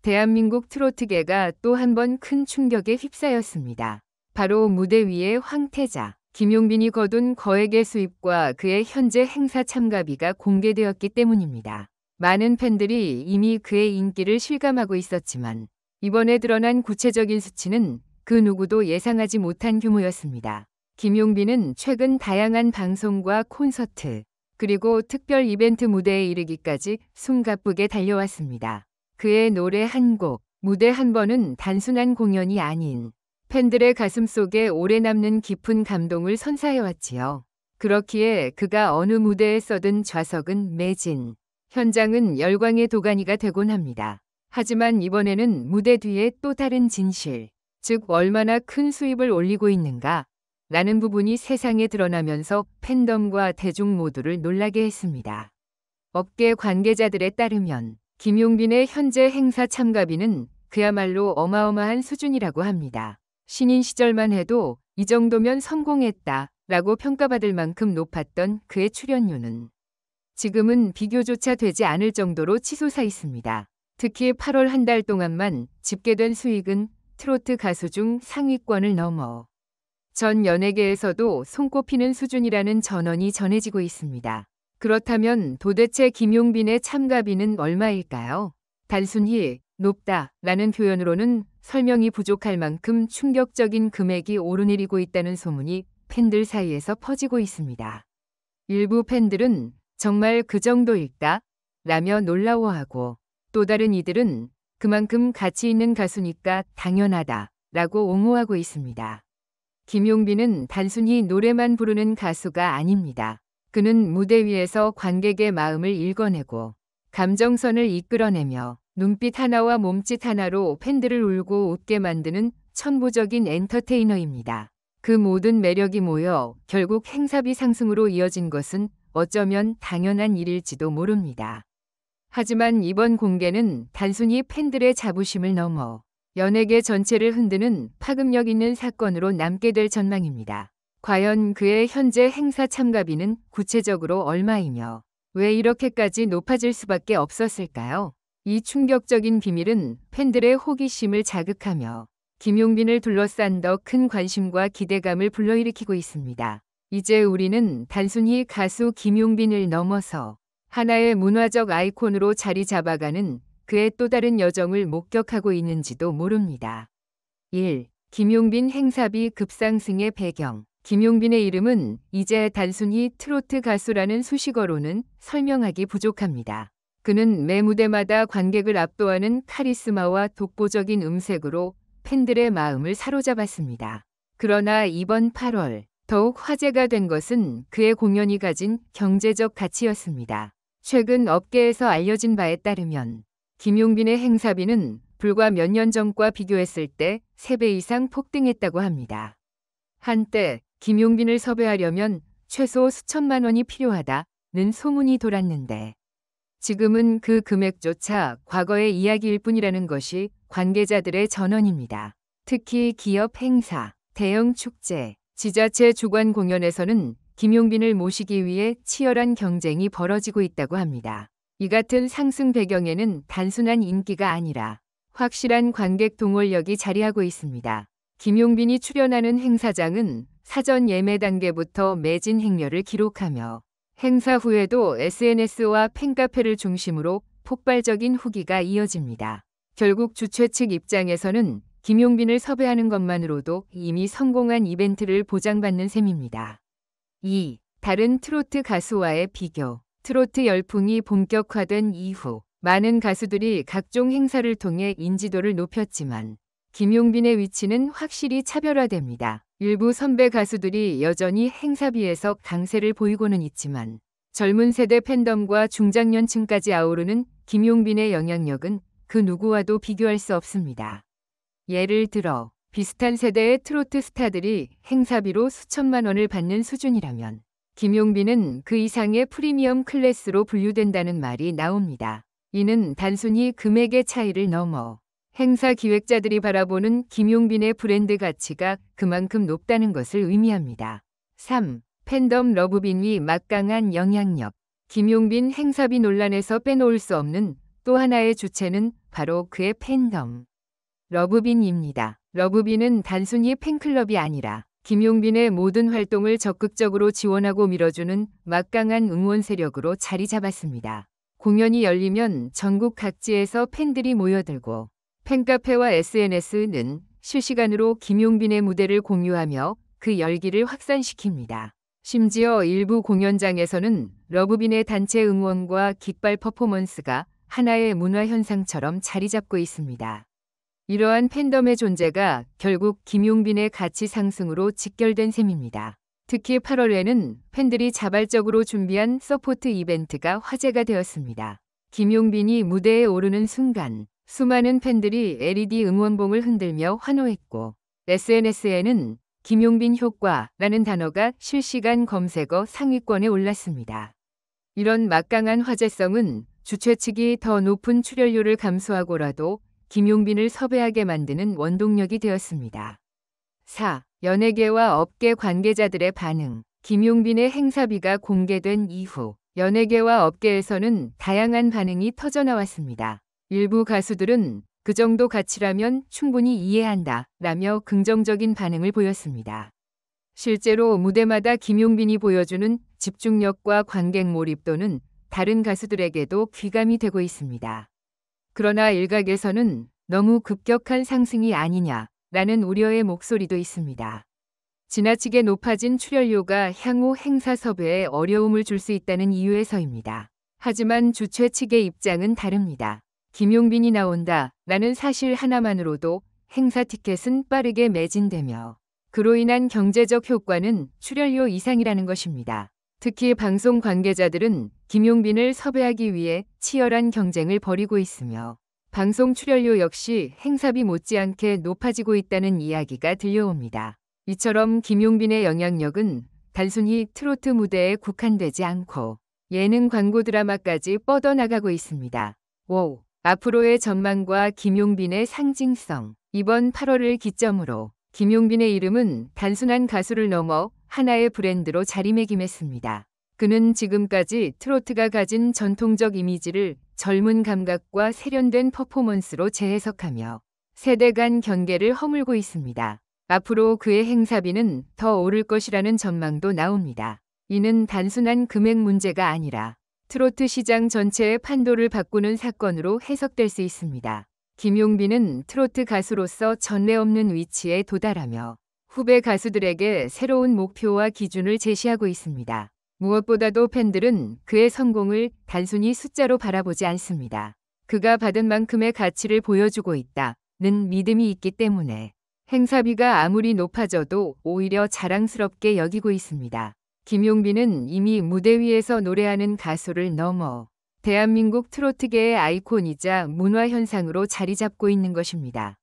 대한민국 트로트계가 또 한 번 큰 충격에 휩싸였습니다. 바로 무대 위의 황태자, 김용빈이 거둔 거액의 수입과 그의 현재 행사 참가비가 공개되었기 때문입니다. 많은 팬들이 이미 그의 인기를 실감하고 있었지만 이번에 드러난 구체적인 수치는 그 누구도 예상하지 못한 규모였습니다. 김용빈은 최근 다양한 방송과 콘서트, 그리고 특별 이벤트 무대에 이르기까지 숨가쁘게 달려왔습니다. 그의 노래 한 곡, 무대 한 번은 단순한 공연이 아닌 팬들의 가슴 속에 오래 남는 깊은 감동을 선사해왔지요. 그렇기에 그가 어느 무대에 서든 좌석은 매진, 현장은 열광의 도가니가 되곤 합니다. 하지만 이번에는 무대 뒤에 또 다른 진실, 즉 얼마나 큰 수입을 올리고 있는가 라는 부분이 세상에 드러나면서 팬덤과 대중 모두를 놀라게 했습니다. 업계 관계자들에 따르면 김용빈의 현재 행사 참가비는 그야말로 어마어마한 수준이라고 합니다. 신인 시절만 해도 이 정도면 성공했다 라고 평가받을 만큼 높았던 그의 출연료는 지금은 비교조차 되지 않을 정도로 치솟아 있습니다. 특히 8월 한 달 동안만 집계된 수익은 트로트 가수 중 상위권을 넘어 전 연예계에서도 손꼽히는 수준이라는 전언이 전해지고 있습니다. 그렇다면 도대체 김용빈의 참가비는 얼마일까요? 단순히 높다 라는 표현으로는 설명이 부족할 만큼 충격적인 금액이 오르내리고 있다는 소문이 팬들 사이에서 퍼지고 있습니다. 일부 팬들은 정말 그 정도일까? 라며 놀라워하고 또 다른 이들은 그만큼 가치 있는 가수니까 당연하다 라고 옹호하고 있습니다. 김용빈은 단순히 노래만 부르는 가수가 아닙니다. 그는 무대 위에서 관객의 마음을 읽어내고 감정선을 이끌어내며 눈빛 하나와 몸짓 하나로 팬들을 울고 웃게 만드는 천부적인 엔터테이너입니다. 그 모든 매력이 모여 결국 행사비 상승으로 이어진 것은 어쩌면 당연한 일일지도 모릅니다. 하지만 이번 공개는 단순히 팬들의 자부심을 넘어 연예계 전체를 흔드는 파급력 있는 사건으로 남게 될 전망입니다. 과연 그의 현재 행사 참가비는 구체적으로 얼마이며 왜 이렇게까지 높아질 수밖에 없었을까요? 이 충격적인 비밀은 팬들의 호기심을 자극하며 김용빈을 둘러싼 더 큰 관심과 기대감을 불러일으키고 있습니다. 이제 우리는 단순히 가수 김용빈을 넘어서 하나의 문화적 아이콘으로 자리 잡아가는 그의 또 다른 여정을 목격하고 있는지도 모릅니다. 1. 김용빈 행사비 급상승의 배경. 김용빈의 이름은 이제 단순히 트로트 가수라는 수식어로는 설명하기 부족합니다. 그는 매 무대마다 관객을 압도하는 카리스마와 독보적인 음색으로 팬들의 마음을 사로잡았습니다. 그러나 이번 8월 더욱 화제가 된 것은 그의 공연이 가진 경제적 가치였습니다. 최근 업계에서 알려진 바에 따르면 김용빈의 행사비는 불과 몇 년 전과 비교했을 때 3배 이상 폭등했다고 합니다. 한때 김용빈을 섭외하려면 최소 수천만 원이 필요하다는 소문이 돌았는데 지금은 그 금액조차 과거의 이야기일 뿐이라는 것이 관계자들의 전언입니다. 특히 기업 행사, 대형 축제, 지자체 주관 공연에서는 김용빈을 모시기 위해 치열한 경쟁이 벌어지고 있다고 합니다. 이 같은 상승 배경에는 단순한 인기가 아니라 확실한 관객 동원력이 자리하고 있습니다. 김용빈이 출연하는 행사장은 사전 예매 단계부터 매진 행렬을 기록하며 행사 후에도 SNS와 팬카페를 중심으로 폭발적인 후기가 이어집니다. 결국 주최 측 입장에서는 김용빈을 섭외하는 것만으로도 이미 성공한 이벤트를 보장받는 셈입니다. 2. 다른 트로트 가수와의 비교. 트로트 열풍이 본격화된 이후 많은 가수들이 각종 행사를 통해 인지도를 높였지만 김용빈의 위치는 확실히 차별화됩니다. 일부 선배 가수들이 여전히 행사비에서 강세를 보이고는 있지만 젊은 세대 팬덤과 중장년층까지 아우르는 김용빈의 영향력은 그 누구와도 비교할 수 없습니다. 예를 들어 비슷한 세대의 트로트 스타들이 행사비로 수천만 원을 받는 수준이라면 김용빈은 그 이상의 프리미엄 클래스로 분류된다는 말이 나옵니다. 이는 단순히 금액의 차이를 넘어 행사 기획자들이 바라보는 김용빈의 브랜드 가치가 그만큼 높다는 것을 의미합니다. 3. 팬덤 러브빈이 막강한 영향력. 김용빈 행사비 논란에서 빼놓을 수 없는 또 하나의 주체는 바로 그의 팬덤. 러브빈입니다. 러브빈은 단순히 팬클럽이 아니라 김용빈의 모든 활동을 적극적으로 지원하고 밀어주는 막강한 응원 세력으로 자리 잡았습니다. 공연이 열리면 전국 각지에서 팬들이 모여들고 팬카페와 SNS는 실시간으로 김용빈의 무대를 공유하며 그 열기를 확산시킵니다. 심지어 일부 공연장에서는 러브빈의 단체 응원과 깃발 퍼포먼스가 하나의 문화현상처럼 자리 잡고 있습니다. 이러한 팬덤의 존재가 결국 김용빈의 가치 상승으로 직결된 셈입니다. 특히 8월에는 팬들이 자발적으로 준비한 서포트 이벤트가 화제가 되었습니다. 김용빈이 무대에 오르는 순간 수많은 팬들이 LED 응원봉을 흔들며 환호했고 SNS에는 김용빈 효과라는 단어가 실시간 검색어 상위권에 올랐습니다. 이런 막강한 화제성은 주최 측이 더 높은 출연료를 감수하고라도 김용빈을 섭외하게 만드는 원동력이 되었습니다. 4. 연예계와 업계 관계자들의 반응. 김용빈의 행사비가 공개된 이후 연예계와 업계에서는 다양한 반응이 터져나왔습니다. 일부 가수들은 그 정도 가치라면 충분히 이해한다 라며 긍정적인 반응을 보였습니다. 실제로 무대마다 김용빈이 보여주는 집중력과 관객 몰입도는 다른 가수들에게도 귀감이 되고 있습니다. 그러나 일각에서는 너무 급격한 상승이 아니냐라는 우려의 목소리도 있습니다. 지나치게 높아진 출연료가 향후 행사 섭외에 어려움을 줄 수 있다는 이유에서입니다. 하지만 주최 측의 입장은 다릅니다. 김용빈이 나온다라는 사실 하나만으로도 행사 티켓은 빠르게 매진되며 그로 인한 경제적 효과는 출연료 이상이라는 것입니다. 특히 방송 관계자들은 김용빈을 섭외하기 위해 치열한 경쟁을 벌이고 있으며 방송 출연료 역시 행사비 못지않게 높아지고 있다는 이야기가 들려옵니다. 이처럼 김용빈의 영향력은 단순히 트로트 무대에 국한되지 않고 예능 광고 드라마까지 뻗어나가고 있습니다. 5. 앞으로의 전망과 김용빈의 상징성. 이번 8월을 기점으로 김용빈의 이름은 단순한 가수를 넘어 하나의 브랜드로 자리매김했습니다. 그는 지금까지 트로트가 가진 전통적 이미지를 젊은 감각과 세련된 퍼포먼스로 재해석하며 세대 간 경계를 허물고 있습니다. 앞으로 그의 행사비는 더 오를 것이라는 전망도 나옵니다. 이는 단순한 금액 문제가 아니라 트로트 시장 전체의 판도를 바꾸는 사건으로 해석될 수 있습니다. 김용빈은 트로트 가수로서 전례 없는 위치에 도달하며 후배 가수들에게 새로운 목표와 기준을 제시하고 있습니다. 무엇보다도 팬들은 그의 성공을 단순히 숫자로 바라보지 않습니다. 그가 받은 만큼의 가치를 보여주고 있다는 믿음이 있기 때문에 행사비가 아무리 높아져도 오히려 자랑스럽게 여기고 있습니다. 김용빈은 이미 무대 위에서 노래하는 가수를 넘어 대한민국 트로트계의 아이콘이자 문화현상으로 자리 잡고 있는 것입니다.